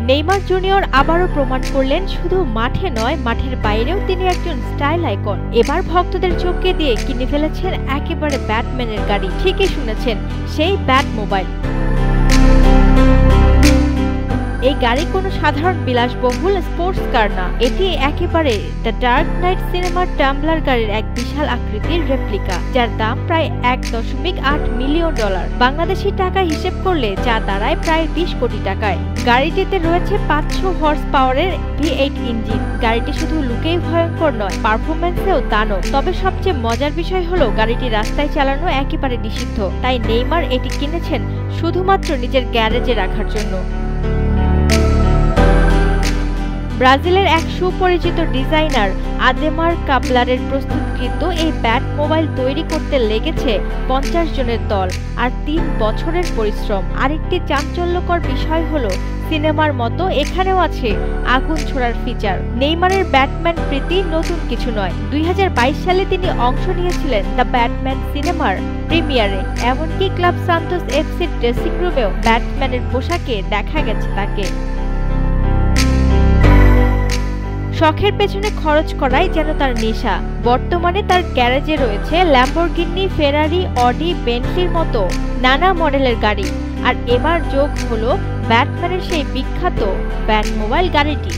Neymar junior আবারও প্রমাণ করলেন শুধু মাঠে নয়, মাঠের বাইরেও তিনি একজন স্টাইল আইকন। এবার ভক্তদের চমকে দিয়ে কিনে ফেলেছেন একেবারে ব্যাটম্যানের গাড়ি। ঠিকই শুনেছেন, সেই ব্যাট মোবাইল। এই গাড়ি কোনো সাধারণ বিলাসবহুল স্পোর্টস কার না, এটি একেবারে দ্য ডার্ক নাইট সিনেমার টাম্বলার গাড়ির এক বিশাল আকৃতির রেপ্লিকা, যার দাম প্রায় $1.8 মিলিয়ন। বাংলাদেশি টাকায় হিসেব করলে যা দাঁড়ায় প্রায় 20 কোটি টাকায়। গাড়িটিতে রয়েছে 500 হর্স পাওয়ারের V8 ইঞ্জিন। গাড়িটি শুধু লুকেই ভয়ঙ্কর নয়, পারফরমেন্সেও দানব। তবে সবচেয়ে মজার বিষয় হলো গাড়িটি রাস্তায় চালানো একেবারে নিষিদ্ধ, তাই নেইমার এটি কিনেছেন শুধুমাত্র নিজের গ্যারেজে রাখার জন্য। ব্রাজিলের এক সুপরিচিত ডিজাইনার আদেমার কাবলারের প্রস্তুতকৃত এই ব্যাট মোবাইল তৈরি করতে লেগেছে 50 জনের দল আর 3 বছরের পরিশ্রম। আরেকটি চাঞ্চল্যকর বিষয় হলো, সিনেমার মতো এখানেও আছে আগুন ছোড়ার ফিচার। নেইমারের ব্যাটম্যান প্রীতি নতুন কিছু নয়। 2022 সালে তিনি অংশ নিয়েছিলেন দ্য ব্যাটম্যান সিনেমার প্রিমিয়ারে। এমনকি ক্লাব সান্তোস এফসির ড্রেসিং রুমেও ব্যাটম্যানের পোশাকে দেখা গেছে তাকে। শখের পেছনে খরচ করাই যেন তার নেশা। বর্তমানে তার গ্যারেজে রয়েছে ল্যাম্বরগিনি, ফেরারি, অডি, বেন্টলির মতো নানা মডেলের গাড়ি। আর এবার যোগ হলো ব্যাটম্যানের সেই বিখ্যাত ব্যাট মোবাইল গাড়িটি।